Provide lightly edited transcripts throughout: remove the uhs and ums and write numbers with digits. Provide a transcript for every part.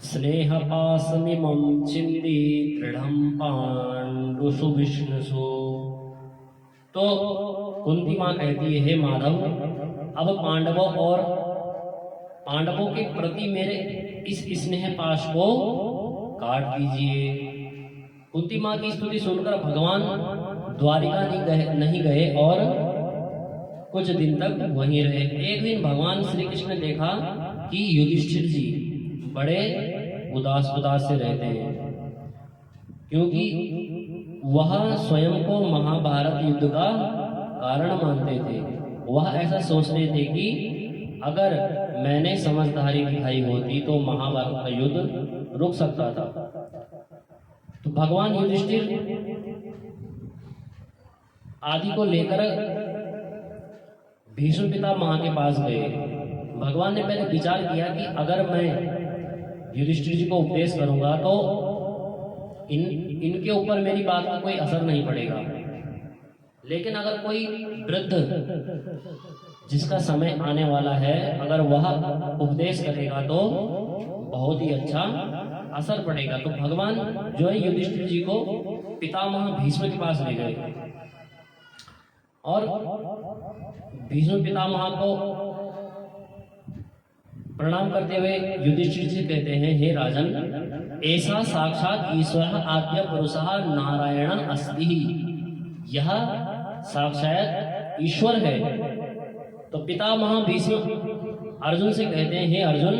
स्नेहपाशमिमं चिन्ति दृढ़ं पाण्डुषु विष्णुषु। तो कुंती माँ कहती है, हे माधव, अब पांडवों के प्रति मेरे इस स्नेह पाश को काट दीजिए। कुंती माँ की स्तुति सुनकर भगवान द्वारिका नहीं गए और कुछ दिन तक वहीं रहे। एक दिन भगवान श्री कृष्ण ने देखा कि युधिष्ठिर जी बड़े उदास से रहते हैं, क्योंकि वह स्वयं को महाभारत युद्ध का कारण मानते थे। वह ऐसा सोच रहे थे कि अगर मैंने समझदारी दिखाई होती तो महाभारत का युद्ध रुक सकता था। तो भगवान युधिष्ठिर आदि को लेकर भीष्म पितामह के पास गए। भगवान ने पहले विचार किया कि अगर मैं युधिष्ठिर जी को उपदेश करूंगा तो इनके ऊपर मेरी बात का कोई असर नहीं पड़ेगा, लेकिन अगर कोई वृद्ध जिसका समय आने वाला है अगर वह उपदेश करेगा तो बहुत ही अच्छा असर पड़ेगा। तो भगवान जो है युधिष्ठिर जी को पितामह भीष्म के पास ले गए और भीष्म पितामह को प्रणाम करते हुए युधिष्ठिर जी कहते हैं, हे राजन, ऐसा साक्षात ईश्वर आद्य पुरुषः नारायण अस्ति। यह साक्षात ईश्वर है। तो पितामह भीष्म अर्जुन से कहते हैं, हे अर्जुन,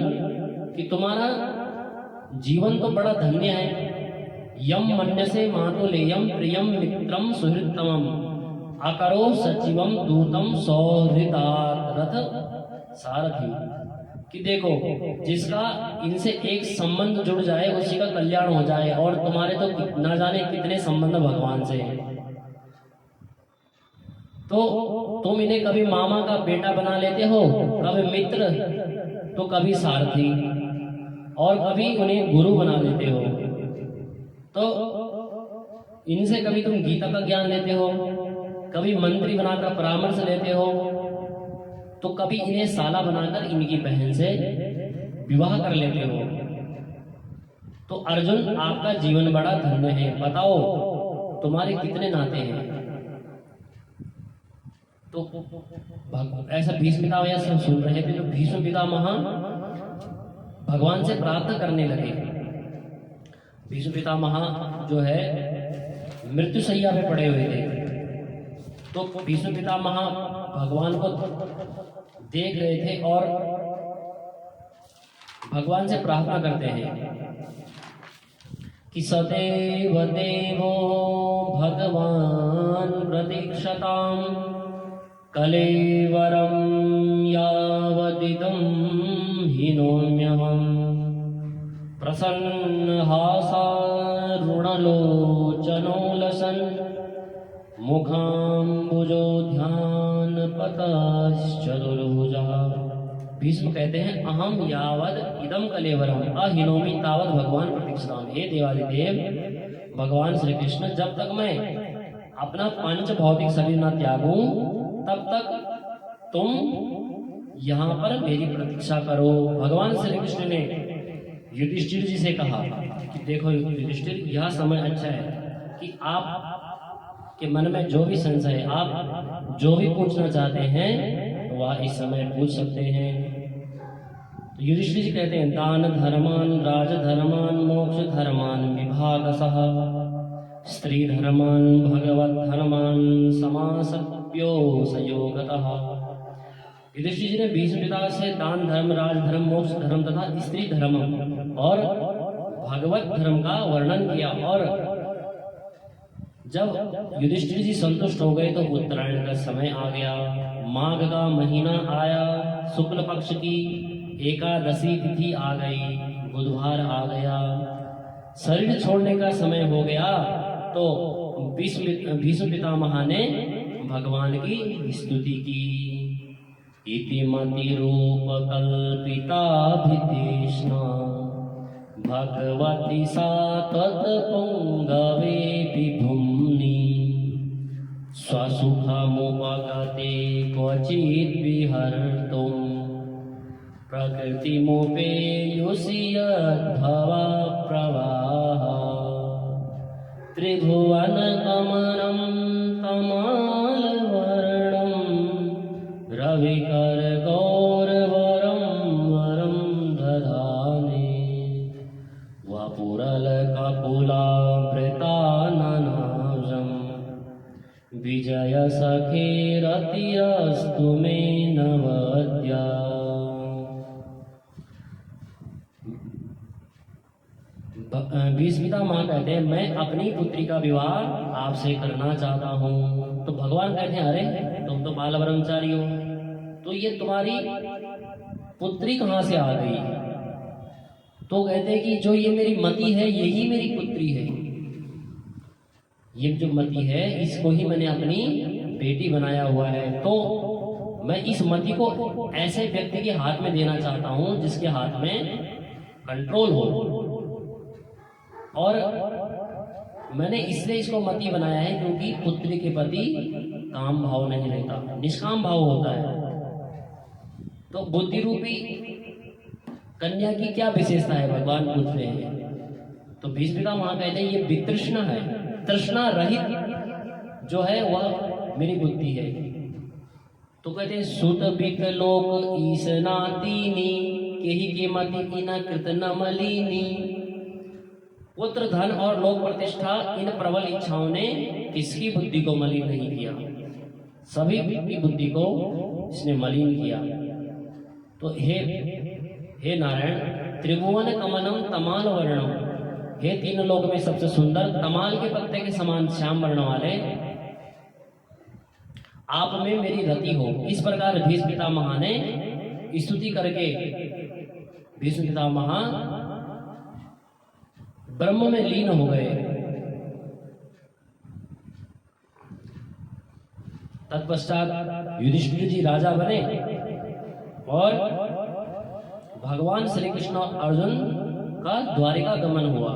कि तुम्हारा जीवन तो बड़ा धन्य है। यम मन्यसे मातुलेयम प्रियम मित्रम सुहृतमम अकरो सचिवम दूतम सौहृदारथ सारथी। कि देखो, जिसका इनसे एक संबंध जुड़ जाए उसी का कल्याण हो जाए, और तुम्हारे तो ना जाने कितने संबंध भगवान से हैं। तो तुम इन्हें कभी मामा का बेटा बना लेते हो, कभी मित्र, तो कभी सारथी, और कभी उन्हें गुरु बना लेते हो। तो इनसे कभी तुम गीता का ज्ञान लेते हो, कभी मंत्री बनाकर परामर्श लेते हो, तो कभी इन्हें साला बनाकर इनकी बहन से विवाह कर लेते हो। तो अर्जुन, आपका जीवन बड़ा धन्य है। बताओ तुम्हारे कितने नाते हैं। तो ऐसा भीष्म पितामह सब सुन रहे थे। तो भीष्म पितामह भगवान से प्रार्थना करने लगे। भीष्म पितामह जो है मृत्युशैया पे पड़े हुए थे। तो भीष्म पितामह भगवान को देख रहे थे और भगवान से प्रार्थना करते हैं कि सदैव देवो भगवान प्रतीक्षताम कलेवरम यावदिदं हिनोम्यहम् प्रसन्न हासारुणलोचनो लसन् मुखाम्बुजो ध्यान पतश्चतुर्भुजः। भीष्म कहते हैं, अहम यावद इदम कलेवरम अहिनोमि तावत भगवान प्रतीक्षताम। हे देवादिदेव भगवान श्री कृष्ण, जब तक मैं अपना पंच भौतिक शरीर न त्यागूं तब तक तुम यहाँ पर मेरी प्रतीक्षा करो। भगवान श्री कृष्ण ने युधिष्ठिर जी से कहा कि देखो युधिष्ठिर, यह समय अच्छा है कि आप के मन में जो भी संशय है, आप जो भी पूछना चाहते हैं तो वह इस समय पूछ सकते हैं। तो युधिष्ठिर जी कहते हैं, दान धर्मान राजधर्मान मोक्ष धर्मान विभागसः स्त्री धर्मान भगवत धर्मान समासप्यो संयोगतः। युधिष्ठिर जी ने भीष्म पिता से दान धर्म, राजधर्म, मोक्ष धर्म तथा स्त्री धर्म और भगवत धर्म का वर्णन किया। और जब युधिष्ठिर जी संतुष्ट हो गए तो उत्तरायण का समय आ गया। माघ का महीना आया, शुक्ल पक्ष की एकादशी तिथि आ गई, बुधवार आ गया, शरीर छोड़ने का समय हो गया। तो भीष्म पितामह ने भगवान की स्तुति की। इति मति रूप कल्पिता भितेष्णा भगवती सा तत्पुंगवे विभुम्नि स्वसुखमुपगते क्वचित् विहर्तुम् प्रकृतिमुपेयुषि यद्भवा प्रवाह त्रिभुवनगमनं तमालवर्णं रविकरगौरवरं वरं दधाने वपुरलककुलावृताननाजं विजयसखेरतिरस्तु मे नवद्या। भीष्मिता माँ कहते हैं मैं अपनी पुत्री का विवाह आपसे करना चाहता हूँ। तो भगवान कहते हैं अरे तुम तो बाल ब्रह्मचारी हो, तो ये तुम्हारी पुत्री कहाँ से आ गई? तो कहते हैं कि जो ये मेरी मति है यही मेरी पुत्री है। ये जो मति है इसको ही मैंने अपनी बेटी बनाया हुआ है। तो मैं इस मति को ऐसे व्यक्ति के हाथ में देना चाहता हूँ जिसके हाथ में कंट्रोल हो। और मैंने इसलिए इसको मति बनाया है क्योंकि पुत्री के प्रति काम भाव नहीं रहता, निष्काम भाव होता है। तो बुद्धि रूपी कन्या की क्या विशेषता है भगवान पूछ रहे हैं। तो भीष्मिका माँ कहते हैं ये वितृष्णा है, तृष्णा रहित जो है वह मेरी बुद्धि है। तो कहते हैं सुत बित लोक ईसनातीनी केहि के मति इन कृत न मलिनी। पुत्र धन और लोक प्रतिष्ठा इन प्रबल इच्छाओं ने किसकी बुद्धि को मलिन नहीं किया, सभी की बुद्धि को इसने मलिन किया। तो हे नारायण त्रिभुवन कमलम तमाल वर्णम, हे तीन लोक में सबसे सुंदर तमाल के पत्ते के समान श्याम वर्ण वाले आप में मेरी रति हो। इस प्रकार भीष्म पितामह ने स्तुति करके भीष्म पितामह ब्रह्म में लीन हो गए। तत्पश्चात युधिष्ठिर जी राजा बने और भगवान श्री कृष्ण और अर्जुन का द्वारिका गमन हुआ।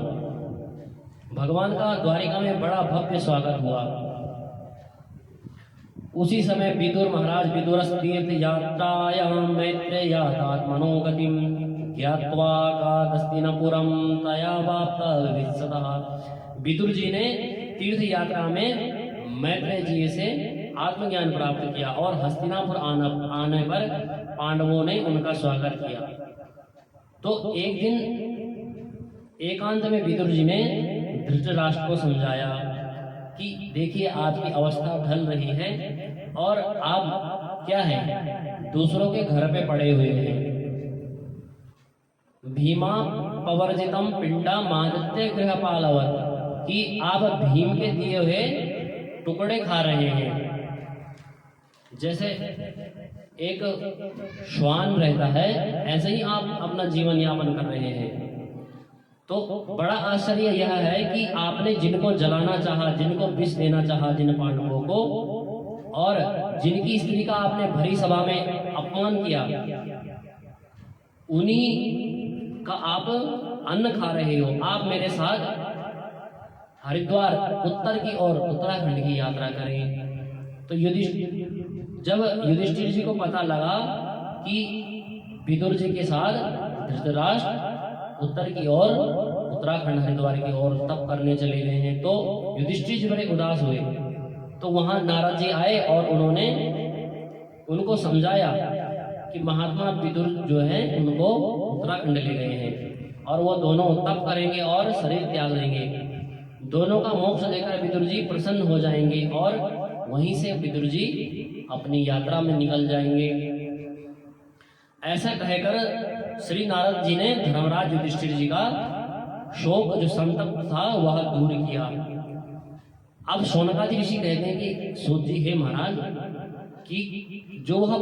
भगवान का द्वारिका में बड़ा भव्य स्वागत हुआ। उसी समय विदुर महाराज विदुरस् तीर्थ यात्रायां मैत्रेयात्मनो गतिम ज्ञात्वा कादस्तिनपुरं तया वाप्तवित्सतः। विदुर जी ने तीर्थ यात्रा में मैत्रेय जी से आत्मज्ञान प्राप्त किया और हस्तिनापुर आने पर पांडवों ने उनका स्वागत किया। तो एक दिन एकांत में विदुर जी ने धृतराष्ट्र को समझाया कि देखिए आपकी अवस्था ढल रही है और आप क्या है दूसरों के घर पे पड़े हुए हैं। भीमा पवर्जितम पिंडा मादित्य गृहपालवत, कि आप भीम के दिए हुए टुकड़े खा रहे हैं। जैसे एक श्वान रहता है ऐसे ही आप अपना जीवन यापन कर रहे हैं। तो बड़ा आश्चर्य यह है कि आपने जिनको जलाना चाहा, जिनको विष देना चाहा जिन पांडवों को, और जिनकी स्त्री का आपने भरी सभा में अपमान किया, उन्हीं का आप अन्न खा रहे हो। आप मेरे साथ हरिद्वार उत्तर की ओर उत्तराखंड की यात्रा करें। तो जब युधिष्ठिर जी को पता लगा कि विदुर जी के साथ धृतराष्ट्र उत्तर की ओर उत्तराखंड हरिद्वार की ओर तप करने चले गए हैं, तो युधिष्ठिर जी बड़े उदास हुए। तो वहां नारद जी आए और उन्होंने उनको समझाया कि महात्मा विदुर जो है उनको उत्तराखंड ले गए हैं और वो दोनों तप करेंगे और शरीर त्याग देंगे। दोनों का मोक्ष देकर विदुर जी प्रसन्न हो जाएंगे और वहीं से विदुर जी अपनी यात्रा में निकल जाएंगे। ऐसा कहकर श्री नारद जी ने धर्मराज युधिष्ठिर जी का शोक जो संतप्त था वह दूर किया। अब शौनकादि ऋषि कहते हैं कि सूत जी हे महाराज कि जो वह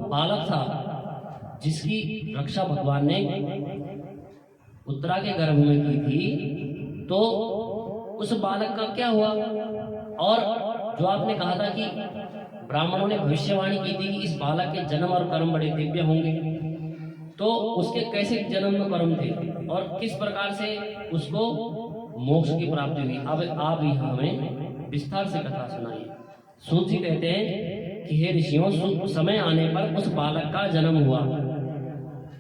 बालक था जिसकी रक्षा भगवान ने उत्तरा के गर्भ में की थी, तो उस बालक का क्या हुआ? और जो आपने कहा था कि ब्राह्मणों ने भविष्यवाणी की थी कि इस बालक के जन्म और कर्म बड़े दिव्य होंगे, तो उसके कैसे जन्म में कर्म थे और किस प्रकार से उसको मोक्ष की प्राप्ति हुई? अब आप ही हमें विस्तार से कथा सुनाइए। सूत जी कहते हैं कि हे ऋषियों, समय आने पर उस बालक का जन्म हुआ।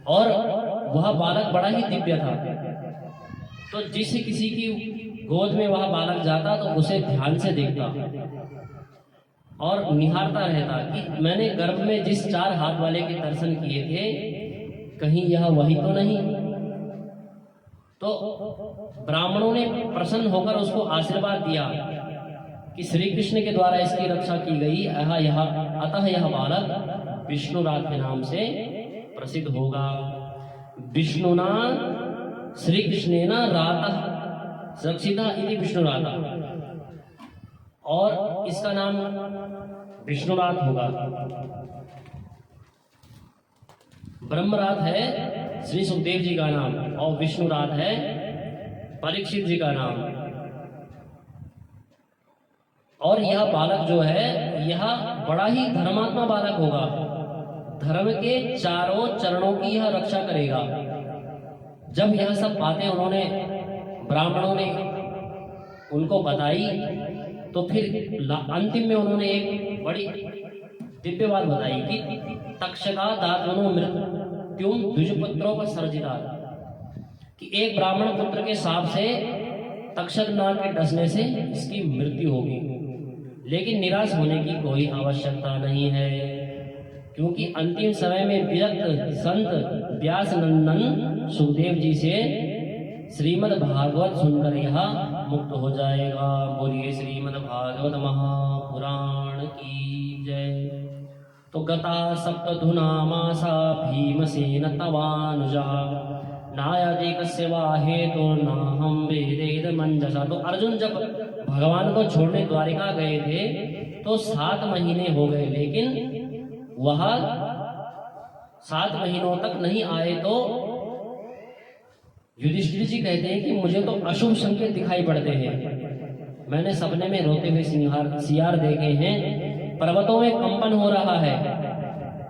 और वह बालक बड़ा ही दिव्य था। तो जिस किसी की गोद में वह बालक जाता तो उसे ध्यान से देखता और निहारता रहता कि मैंने गर्भ में जिस 4 हाथ वाले के दर्शन किए थे, कहीं यह वही तो नहीं। तो ब्राह्मणों ने प्रसन्न होकर उसको आशीर्वाद दिया कि श्री कृष्ण के द्वारा इसकी रक्षा की गई, अतः यह बालक विष्णुरात के नाम से प्रसिद्ध होगा। विष्णुना श्री कृष्णेन रातः सुरक्षिता इति विष्णुराता, और इसका नाम विष्णुरात होगा। ब्रह्मरात है श्री सुखदेव जी का नाम और विष्णुरात है परीक्षित जी का नाम। और यह बालक जो है यह बड़ा ही धर्मात्मा बालक होगा, धर्म के चारों चरणों की यह रक्षा करेगा। जब यह सब बातें उन्होंने ब्राह्मणों ने उनको बताई तो फिर अंतिम में उन्होंने एक बड़ी दिव्य बात बताई कि तक्षका दातवनो मृत्युम द्विजपुत्रों पर सर्जिता, कि एक ब्राह्मण पुत्र के साप से तक्षक नाग के डसने से इसकी मृत्यु होगी। लेकिन निराश होने की कोई आवश्यकता नहीं है, क्योंकि अंतिम समय में विरक्त संत व्यास नंदन सुखदेव जी से श्रीमद् भागवत सुनकर यह मुक्त हो जाएगा। बोलिए श्रीमद् भागवत महापुराण की जय। तो गता सप्तधुना मासा भीमसेन तवानुजा नायादेकस्य वा हेतुर्नाहं वेदेद मंजसा। तो अर्जुन जब भगवान को छोड़ने द्वारिका गए थे तो 7 महीने हो गए, लेकिन वह 7 महीनों तक नहीं आए। तो युधिष्ठिर जी कहते हैं कि मुझे तो अशुभ संकेत दिखाई पड़ते हैं। मैंने सपने में रोते हुए सियार देखे हैं, पर्वतों में कंपन हो रहा है।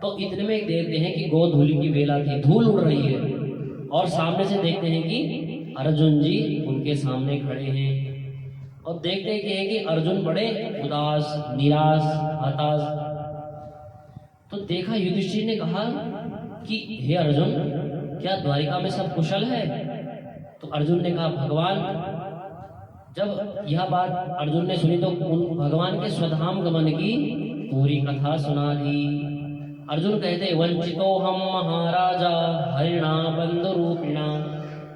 तो इतने में देखते हैं कि गोधूलि की बेला थी, धूल उड़ रही है, और सामने से देखते हैं कि अर्जुन जी उनके सामने खड़े हैं। और देखते हैं कि अर्जुन बड़े उदास, निराश, हताश। तो देखा, युधिष्ठिर ने कहा कि हे अर्जुन, क्या द्वारिका में सब कुशल है? तो अर्जुन ने कहा भगवान। जब यह बात अर्जुन ने सुनी तो भगवान के स्वधाम गमन की पूरी कथा सुना दी। अर्जुन कहते वंचितो हम महाराजा हरिणा बंधु रूपिणा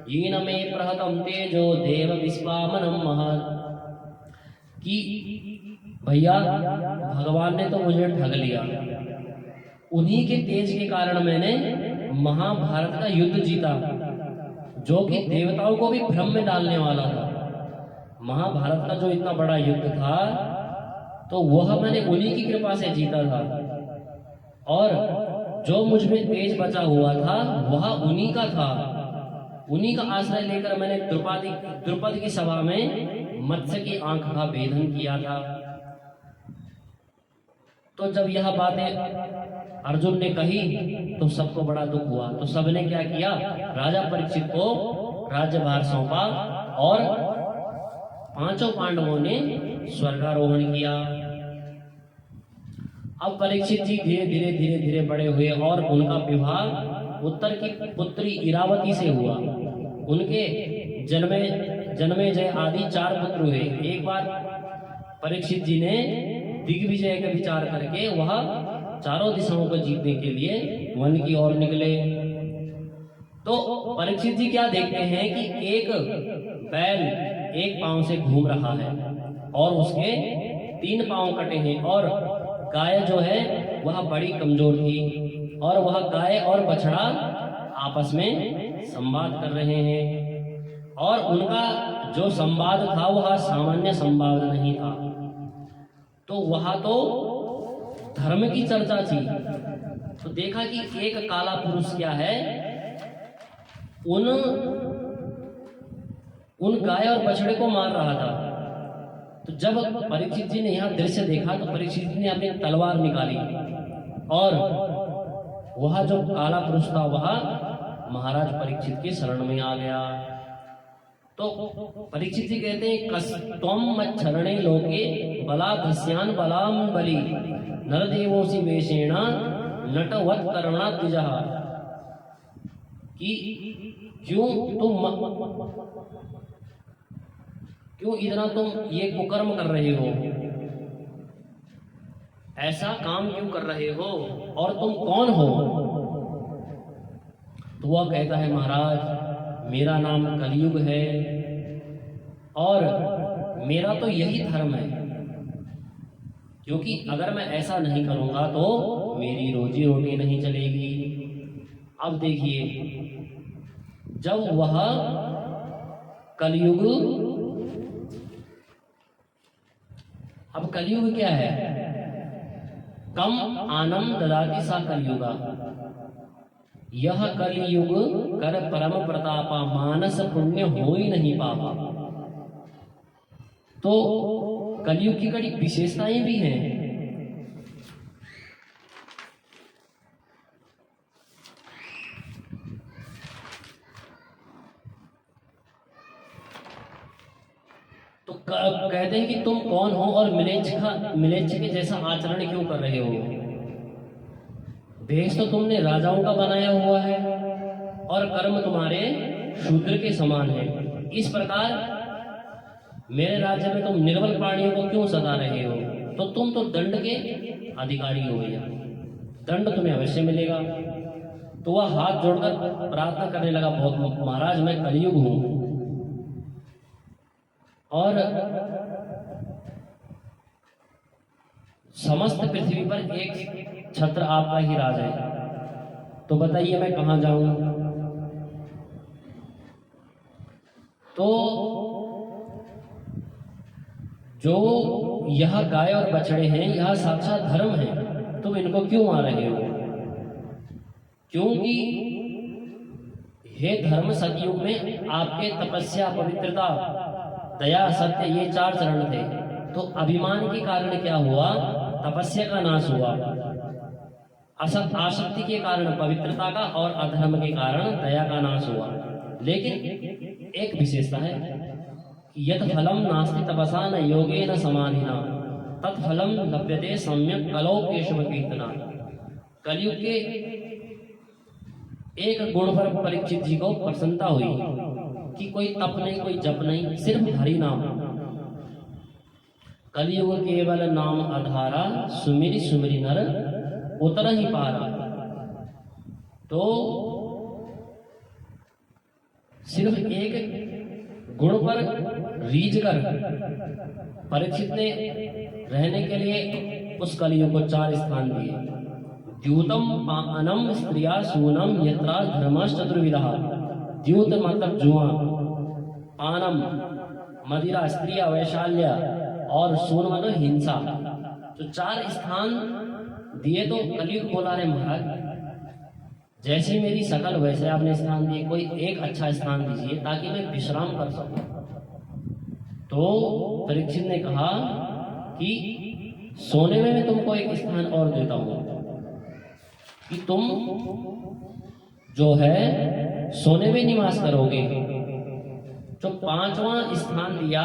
येन मे प्रहतम तेजो देव विश्वामनम महत्। कि भैया भगवान ने तो मुझे ठग लिया, उन्हीं के तेज के कारण मैंने महाभारत का युद्ध जीता, जो कि देवताओं को भी भ्रम में डालने वाला था। महाभारत का जो इतना बड़ा युद्ध था तो वह मैंने उन्हीं की कृपा से जीता था, और जो मुझ में तेज बचा हुआ था वह उन्हीं का था। उन्हीं का आश्रय लेकर मैंने द्रुपद की सभा में मत्स्य की आंख का भेदन किया था। तो जब यह बातें अर्जुन ने कही तो सबको बड़ा दुख हुआ। तो सबने क्या किया, राजा परीक्षित को राज्यभार सौंपा और 5 पांडवों ने स्वर्गारोहण किया। अब परीक्षित जी धीरे धीरे बड़े हुए और उनका विवाह उत्तर की पुत्री इरावती से हुआ। उनके जन्मे जय आदि 4 पुत्र हुए। एक बार परीक्षित जी ने दिग्विजय का विचार करके वह चारों दिशाओं को जीतने के लिए वन की ओर निकले। तो परीक्षित जी क्या देखते हैं कि एक बैल एक पांव से घूम रहा है और उसके 3 पांव कटे हैं, और गाय जो है वह बड़ी कमजोर थी, और वह गाय और बछड़ा आपस में संवाद कर रहे हैं। और उनका जो संवाद था वह सामान्य संवाद नहीं था। तो वहां तो धर्म की चर्चा थी। तो देखा कि एक काला पुरुष क्या है, उन गाय और बछड़े को मार रहा था। तो जब परीक्षित जी ने यह दृश्य देखा तो परीक्षित जी ने अपनी तलवार निकाली, और वह जो काला पुरुष था वह महाराज परीक्षित के शरण में आ गया। तो परीक्षित जी कहते हैं कस्तम मच्छरणे लोके बला धस्यान बलाम बलि नरदेवोसी वेशेण नटवत करणा द्विजः। कि क्यों इतना तुम ये कुकर्म कर रहे हो, ऐसा काम क्यों कर रहे हो, और तुम कौन हो? तो वह कहता है, महाराज मेरा नाम कलयुग है और मेरा तो यही धर्म है, क्योंकि अगर मैं ऐसा नहीं करूंगा तो मेरी रोजी रोटी नहीं चलेगी। अब देखिए, जब वह कलयुग, अब कलयुग क्या है? कम आनंद ददाति सा कलयुगा, यह कलयुग कर परम प्रतापा, मानस पुण्य हो ही नहीं पापा। तो कलयुग की कड़ी विशेषताएं भी हैं। तो कहते हैं कि तुम कौन हो और मिलेच्छ के जैसा आचरण क्यों कर रहे हो? भेष तो तुमने राजाओं का बनाया हुआ है और कर्म तुम्हारे शूद्र के समान है। इस प्रकार मेरे राज्य में तुम निर्बल प्राणियों को क्यों सता रहे हो? तो तुम तो दंड के अधिकारी हो भैया, दंड तुम्हें अवश्य मिलेगा। तो वह हाथ जोड़कर प्रार्थना करने लगा, बहुत महाराज मैं कलयुग हूं और समस्त पृथ्वी पर एक छत्र आपका ही राज है, तो बताइए मैं कहां जाऊं? तो जो यह गाय और बछड़े हैं, यह साक्षात धर्म है, तुम इनको क्यों मार रहे हो? क्योंकि हे धर्म, सतयुग में आपके तपस्या, पवित्रता, दया, सत्य ये 4 चरण थे। तो अभिमान के कारण क्या हुआ? तपस्या का नाश हुआ। असत आसक्ति के कारण पवित्रता का और अधर्म के कारण दया का नाश हुआ। लेकिन एक विशेषता है, यत फलम नास्ति तपसा न योगेन समाधिना तत्फलम लभ्यते सम्यक कलौ केशव कीर्तना। कलयुग के एक गुण पर परीक्षित जी को प्रसन्नता हुई कि कोई तप नहीं, कोई जप नहीं, सिर्फ हरि नाम। कलयुग केवल नाम आधारा, सुमिरि सुमिरि नर उतर ही पारा। तो सिर्फ एक गुण पर रीझ कर परीक्षित ने रहने के लिए उस कलयुग को 4 स्थान दिए। द्यूतम पानम स्त्रिया सूनम यत्रा धर्मश्च चतुर्विधा। द्यूत मतलब जुआ, पानम मदिरा, स्त्रिया वैशाल्य, और सून मतलब हिंसा। तो 4 स्थान दिए। तो कलयुग बोला, रे महाराज जैसे मेरी शकल वैसे आपने स्थान दिए, कोई एक अच्छा स्थान दीजिए ताकि मैं विश्राम कर सकूं। तो परीक्षित ने कहा कि सोने में मैं तुमको एक स्थान और देता हूं कि तुम जो है सोने में निवास करोगे। जो 5वां स्थान दिया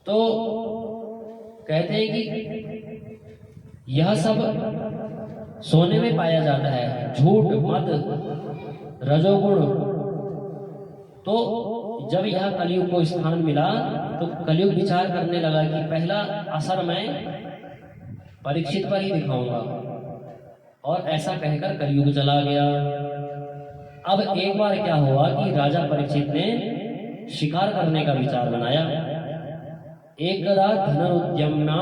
तो कहते हैं कि यह सब सोने में पाया जाता है, झूठ, मद, रजोगुण। तो जब यह कलयुग को स्थान मिला तो कलयुग विचार करने लगा कि पहला असर मैं परीक्षित पर ही दिखाऊंगा, और ऐसा कहकर कलयुग चला गया। अब एक बार क्या हुआ कि राजा परीक्षित ने शिकार करने का विचार बनाया। एकदा धनुरुद्यम्ना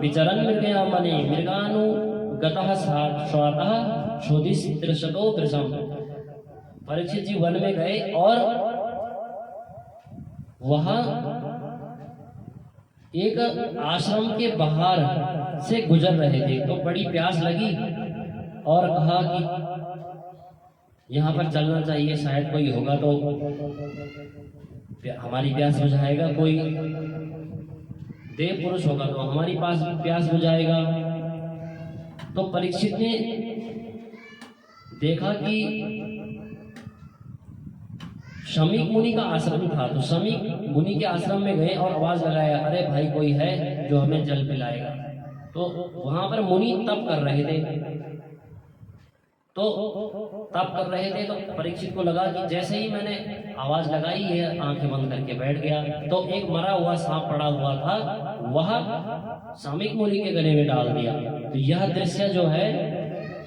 विचरन् मृगया मने मृगानुगतः स्वातः क्षुधिस्त्रिशतो वृषम्। परीक्षित जी वन में गए और वहां एक आश्रम के बाहर से गुजर रहे थे। तो बड़ी प्यास लगी और कहा कि यहाँ पर चलना चाहिए, शायद कोई होगा तो हमारी प्यास बुझाएगा, कोई देव पुरुष होगा तो हमारी पास प्यास बुझाएगा। तो परीक्षित ने देखा कि शमीक मुनि का आश्रम था। तो शमीक मुनि के आश्रम में गए और आवाज लगाया, अरे भाई कोई है जो हमें जल पिलाएगा। तो वहां पर मुनि तप कर रहे थे। तो तप कर रहे थे, तो परीक्षित को लगा कि जैसे ही मैंने आवाज लगाई ये आंखें बंद करके बैठ गया। तो एक मरा हुआ सांप पड़ा हुआ था, वह सामिक मुनि के गले में डाल दिया। तो यह दृश्य जो है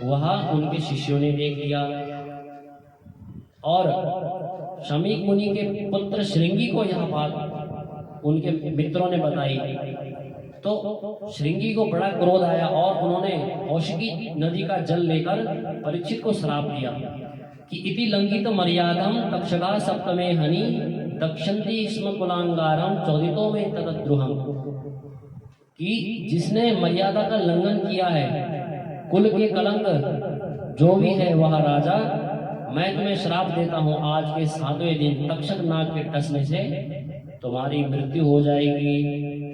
वह उनके शिष्यों ने देख लिया और शमीक मुनि के पुत्र श्रृंगी को यह बात उनके मित्रों ने बताई। तो श्रृंगी को बड़ा क्रोध आया और उन्होंने कौशिकी नदी का जल लेकर परीक्षित को श्राप दिया कि इति लंघित मर्यादम तक्षका सप्तमे हनि दक्षंती स्म कुलांगारम चौदितो में तद्रुहम, कि जिसने मर्यादा का लंघन किया है, कुल के कलंक जो भी है वह राजा, मैं तुम्हें श्राप देता हूं, आज के 7वें दिन तक्षक नाग के टसने से तुम्हारी मृत्यु हो जाएगी।